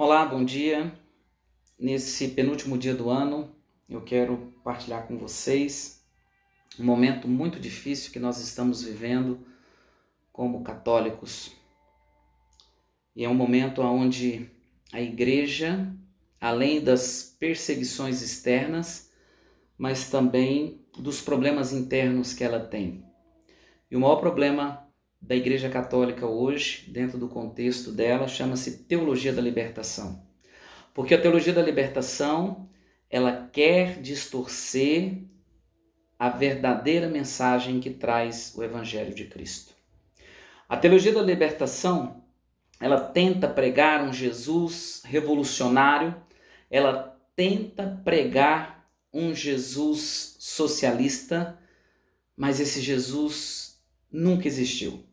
Olá, bom dia. Nesse penúltimo dia do ano, eu quero partilhar com vocês um momento muito difícil que nós estamos vivendo como católicos. E é um momento onde a igreja, além das perseguições externas, mas também dos problemas internos que ela tem. E o maior problema da Igreja Católica hoje, dentro do contexto dela, chama-se teologia da libertação. Porque a teologia da libertação, ela quer distorcer a verdadeira mensagem que traz o Evangelho de Cristo. A teologia da libertação, ela tenta pregar um Jesus revolucionário, ela tenta pregar um Jesus socialista, mas esse Jesus nunca existiu.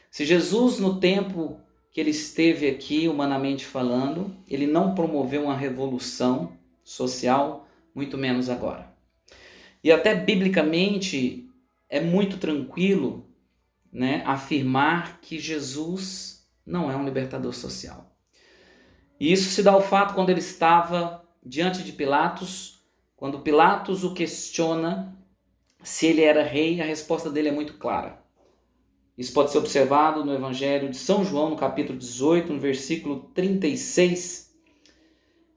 Se Jesus, no tempo que ele esteve aqui, humanamente falando, ele não promoveu uma revolução social, muito menos agora. E até biblicamente é muito tranquilo, afirmar que Jesus não é um libertador social. E isso se dá ao fato quando ele estava diante de Pilatos, quando Pilatos o questiona se ele era rei, a resposta dele é muito clara. Isso pode ser observado no Evangelho de São João, no capítulo 18, no versículo 36,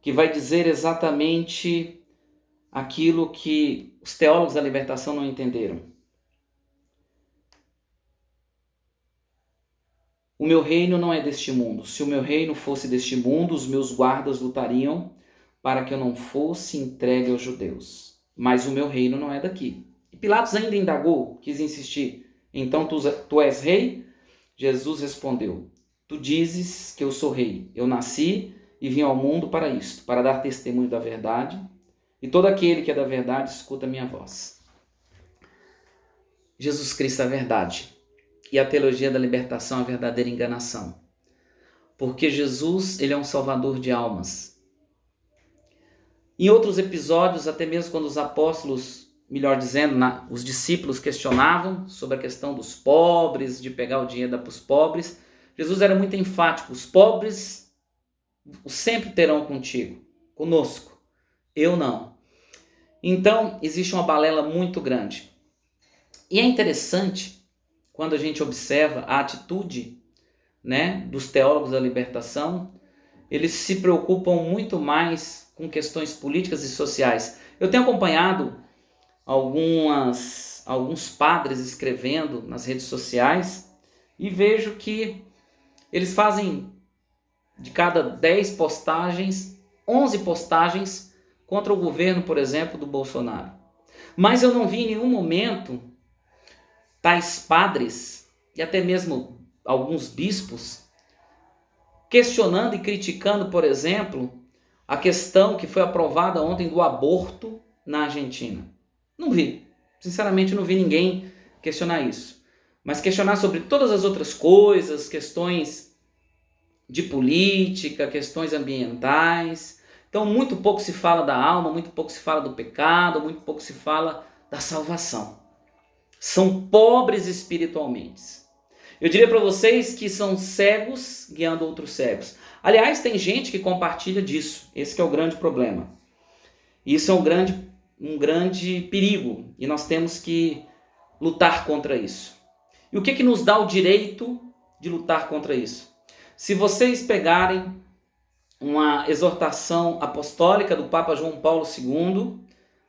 que vai dizer exatamente aquilo que os teólogos da libertação não entenderam. O meu reino não é deste mundo. Se o meu reino fosse deste mundo, os meus guardas lutariam para que eu não fosse entregue aos judeus. Mas o meu reino não é daqui. E Pilatos ainda indagou, quis insistir. Então tu és rei? Jesus respondeu: tu dizes que eu sou rei. Eu nasci e vim ao mundo para isto, para dar testemunho da verdade. E todo aquele que é da verdade escuta a minha voz. Jesus Cristo é a verdade. E a teologia da libertação é a verdadeira enganação. Porque Jesus, ele é um salvador de almas. Em outros episódios, até mesmo quando os apóstolos, melhor dizendo, os discípulos questionavam sobre a questão dos pobres, de pegar o dinheiro para os pobres, Jesus era muito enfático: os pobres sempre terão contigo, conosco, eu não. Então, existe uma balela muito grande. E é interessante quando a gente observa a atitude, dos teólogos da libertação. Eles se preocupam muito mais com questões políticas e sociais. Eu tenho acompanhado alguns padres escrevendo nas redes sociais e vejo que eles fazem, de cada 10 postagens, 11 postagens contra o governo, por exemplo, do Bolsonaro. Mas eu não vi em nenhum momento tais padres e até mesmo alguns bispos questionando e criticando, por exemplo, a questão que foi aprovada ontem do aborto na Argentina. Não vi. Sinceramente, não vi ninguém questionar isso. Mas questionar sobre todas as outras coisas, questões de política, questões ambientais. Então, muito pouco se fala da alma, muito pouco se fala do pecado, muito pouco se fala da salvação. São pobres espiritualmente. Eu diria para vocês que são cegos guiando outros cegos. Aliás, tem gente que compartilha disso. Esse que é o grande problema. Isso é um grande perigo. E nós temos que lutar contra isso. E o que nos dá o direito de lutar contra isso? Se vocês pegarem uma exortação apostólica do Papa João Paulo II,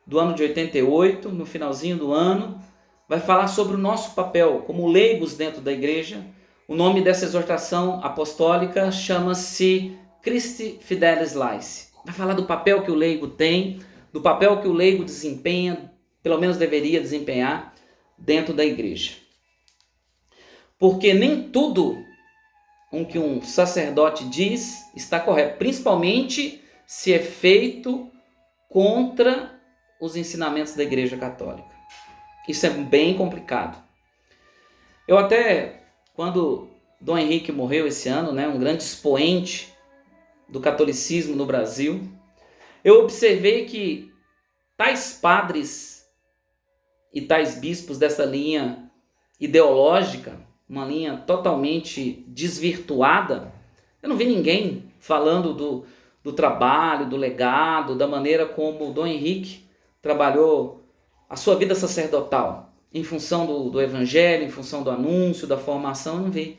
do ano de 88, no finalzinho do ano, vai falar sobre o nosso papel como leigos dentro da igreja. O nome dessa exortação apostólica chama-se Christi Fidelis Laici. Vai falar do papel que o leigo tem, do papel que o leigo desempenha, pelo menos deveria desempenhar, dentro da igreja. Porque nem tudo o que um sacerdote diz está correto, principalmente se é feito contra os ensinamentos da Igreja Católica. Isso é bem complicado. Eu até, quando Dom Henrique morreu esse ano, um grande expoente do catolicismo no Brasil, eu observei que tais padres e tais bispos dessa linha ideológica, uma linha totalmente desvirtuada, eu não vi ninguém falando do trabalho, do legado, da maneira como o Dom Henrique trabalhou a sua vida sacerdotal, em função do evangelho, em função do anúncio, da formação, eu não vi.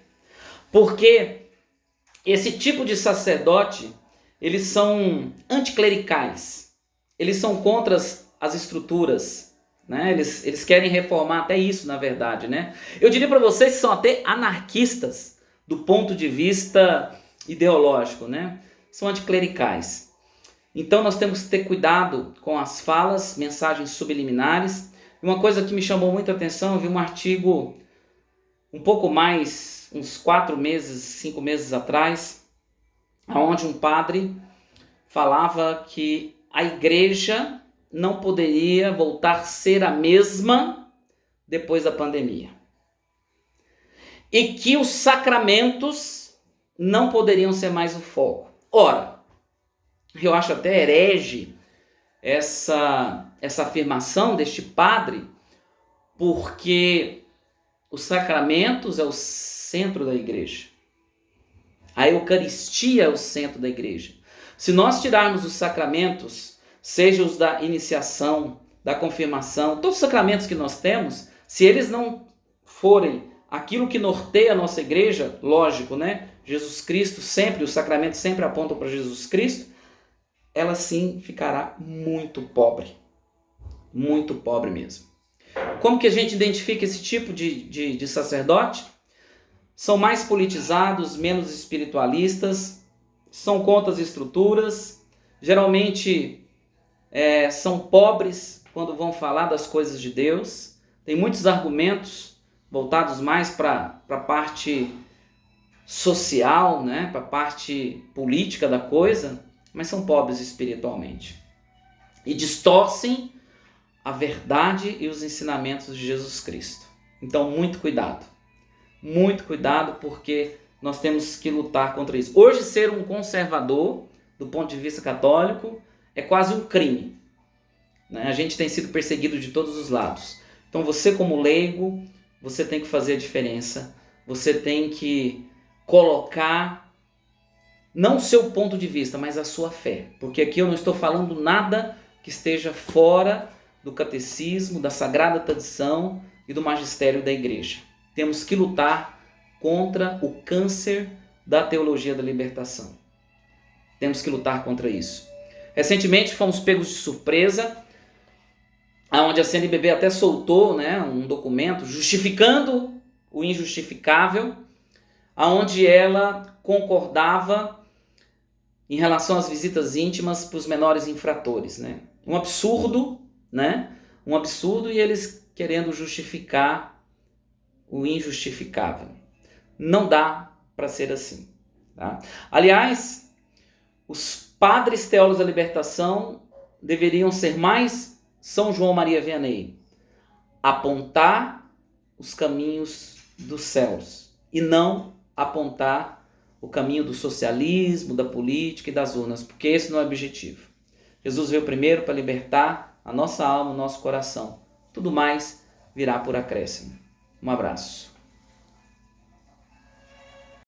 Porque esse tipo de sacerdote, eles são anticlericais, eles são contra as estruturas, né? Eles querem reformar até isso, na verdade, né? Eu diria para vocês que são até anarquistas do ponto de vista ideológico, né? São anticlericais. Então nós temos que ter cuidado com as falas, mensagens subliminares. Uma coisa que me chamou muita atenção, eu vi um artigo um pouco mais, uns 4 meses, 5 meses atrás, onde um padre falava que a igreja não poderia voltar a ser a mesma depois da pandemia. E que os sacramentos não poderiam ser mais o foco. Ora, eu acho até herege essa afirmação deste padre, porque os sacramentos é o centro da igreja. A Eucaristia é o centro da igreja. Se nós tirarmos os sacramentos, seja os da iniciação, da confirmação, todos os sacramentos que nós temos, se eles não forem aquilo que norteia a nossa igreja, lógico, né? Jesus Cristo sempre, os sacramentos sempre apontam para Jesus Cristo, ela sim ficará muito pobre mesmo. Como que a gente identifica esse tipo de sacerdote? São mais politizados, menos espiritualistas, são contra as estruturas, geralmente são pobres quando vão falar das coisas de Deus, tem muitos argumentos voltados mais para a parte social, né? Para a parte política da coisa, mas são pobres espiritualmente. E distorcem a verdade e os ensinamentos de Jesus Cristo. Então, muito cuidado, porque nós temos que lutar contra isso. Hoje, ser um conservador, do ponto de vista católico, é quase um crime, né? A gente tem sido perseguido de todos os lados. Então, você como leigo, você tem que fazer a diferença, você tem que colocar não o seu ponto de vista, mas a sua fé, porque aqui eu não estou falando nada que esteja fora do catecismo, da sagrada tradição e do magistério da igreja. Temos que lutar contra o câncer da teologia da libertação. Temos que lutar contra isso. Recentemente fomos pegos de surpresa, onde a CNBB até soltou, né, um documento justificando o injustificável, onde ela concordava em relação às visitas íntimas para os menores infratores, né? Um absurdo, né? Um absurdo, e eles querendo justificar o injustificável. Não dá para ser assim, tá? Aliás, os padres teólogos da libertação deveriam ser mais São João Maria Vianney, apontar os caminhos dos céus e não apontar o caminho do socialismo, da política e das urnas, porque esse não é o objetivo. Jesus veio primeiro para libertar a nossa alma, o nosso coração. Tudo mais virá por acréscimo. Um abraço.